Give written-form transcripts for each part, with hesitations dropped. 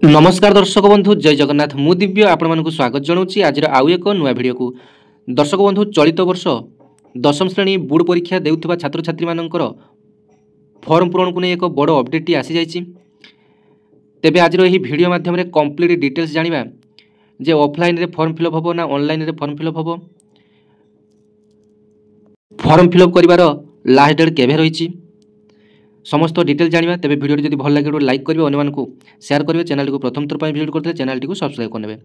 नमस्कार दर्शक बंधु जय जगन्नाथ मु दिव्य आपण स्वागत जनाऊँगी आज आउ एक नुआ भिडियो को। दर्शक बंधु चलित वर्ष दशम श्रेणी बोर्ड परीक्षा देउथिबा छात्र छात्री मानकर फॉर्म पूरण को नहीं एक बड़ अपडेट आसी जाइए। तेबे आज भिडियो माध्यम कंप्लीट डिटेल्स जानिबा जे ऑफलाइन रे फॉर्म फिलअप होबो ना ऑनलाइन रे फॉर्म फिलअप होबो, फॉर्म फिलअप करिवार लास्ट डेट केबे रहिछि समस्त डिटेल जानिबा। तेबे भिडियो जदि भल लागे लाइक करिवे, अन्य मानकु शेयर करिवे, चैनल को प्रथम थर विजिट करते चैनल को सब्सक्राइब करनेबे।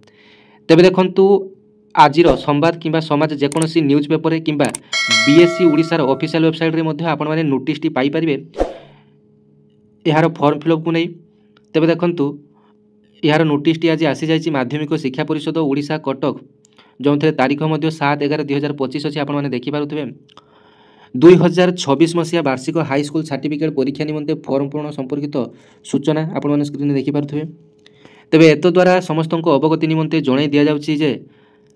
तेबे देखंतु आजिर संवाद किंबा समाज जेकोसी न्यूज पेपर किंबा बीएससी ओडिशार ऑफिशियल वेबसाइट रे मध्ये आपण माने नोटिस टी पाई परिबे यार फॉर्म फिलअप को नहीं। तेबे देखंतु यार नोटिस टी आज आसी जाइछि माध्यमिक शिक्षा परिषद ओडिशा कटक, जो तारीख मध्य 7/11/2025 अच्छी आपण माने देखि पारुथिबे। 2026 मसीहा वार्षिक हाईस्कल सर्टिफिकेट परीक्षा निमंते फॉर्म पूरण संपर्कित सूचना आपण माने स्क्रीन देखि पारुथिबे। तेबे एत द्वारा समस्त अवगति निमंते जणाई दिया जाउछि जे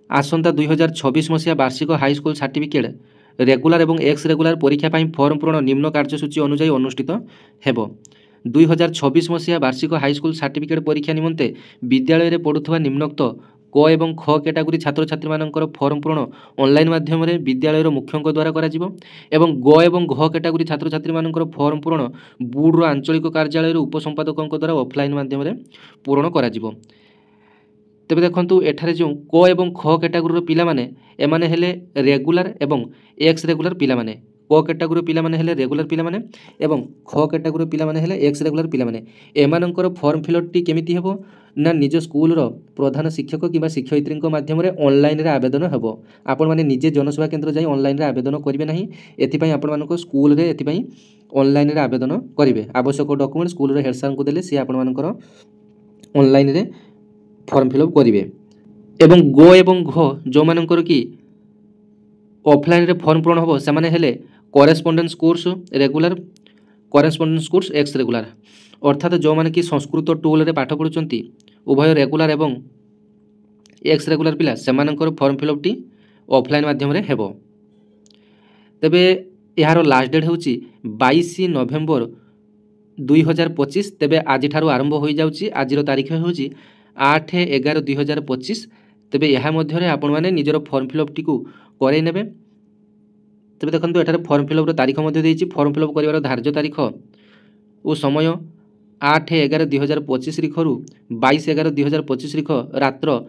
आसंता 2026 मसीहा वार्षिक हाईस्कल सर्टिफिकेट रेगुलर एवं एक्स रेगुलर परीक्षा पाई फॉर्म पूरण निम्न कार्यसूची अनुसार अनुष्ठित हेबो। 2026 मसीहा वार्षिक हाईस्कल सर्टिफिकेट परीक्षा निमंते विद्यालय रे पढ़ुथबा निम्नोक्त क एवं ख कैटेगरी छात्र छात्री मानकर फॉर्म पूरण ऑनलाइन माध्यम रे विद्यालय मुख्यंक द्वारा करा जिवो एवं ग एवं घ कैटेगरी छात्र छात्री मानकर फॉर्म पूरण बोर्ड आंचलिक कार्यालय उपसंपादकों द्वारा ऑफलाइन माध्यम रे पूरण करा जिवो। तेबे देखंतु एठारे जो क एवं ख कैटेगरी पिला माने एमाने हेले रेगुलर एवं एक्स रेगुलर पिला माने, क कैटेगरी पिला माने हेले रेगुलर पिला माने एवं ख कैटेगरी पिला माने हेले एक्स रेगुलर पिला माने। एमानकर फॉर्म फिलअप टी केमिति हेबो ना निज स्कूल रो प्रधान शिक्षक किंबा शिक्षयित्री माध्यम रे ऑनलाइन रे आवेदन हेबो। आपण माने निजे जनसेवा केंद्र जाई ऑनलाइन रे आवेदन करिवे नाही, एथिपई आपण मानको स्कूल रे एथिपई ऑनलाइन रे आवेदन करिवे। आवश्यक डॉक्यूमेंट स्कूल रे हेड सर को देले से आपण मानकर ऑनलाइन रे फॉर्म फिलअप करिवे। एवं गो एवं घ जो मानकर की ऑफलाइन रे फॉर्म पूरण होबो से माने हेले correspondence course regular, correspondence course ex regular, अर्थात जो माने कि संस्कृत टूल रे पाठ पढुचंती उभय रेगुलर एवं एक्स रेगुलर पिला सेमानकर फॉर्म फिलअप टी ऑफलाइन माध्यम रे हेबो। तेबे यार लास्ट डेट होची 22 नवेम्बर 2025। तेबे आज ठारू आरंभ हो जाउची, आजिर तारीख होची 8/11/2025। तेबे यहा मध्य रे आपण माने निजर फॉर्म फिलअप टी को करे नेबे। तेबे देखंतु एठारे फॉर्म फिलअप रो तारीख मध्य देइची, फॉर्म फिलअप करिवार धार्य तारीख ओ समय 8/11/2025 रिखरु 22/11/2025 रिख रात्र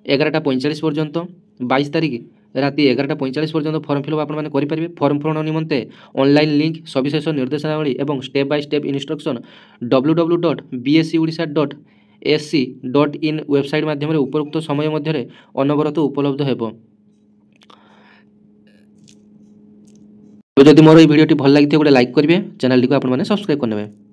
11:45 पर्यंत, 22 तारीख राति 11:45 पर्यंत फॉर्म फिलअप आपण माने करि परिबे। फॉर्म पूरण निमंते ऑनलाइन लिंक सविशेष निर्देशनावली एवं step by step instruction www.bscodisha.ac.in website माध्यम रे उपरोक्त समय मध्य रे अनवरत उपलब्ध हेबो। तो जदि मोर ए वीडियो टी भल लागि गोटे लाइक करिवे, चैनल टी को आपण माने सब्सक्राइब करनेबे।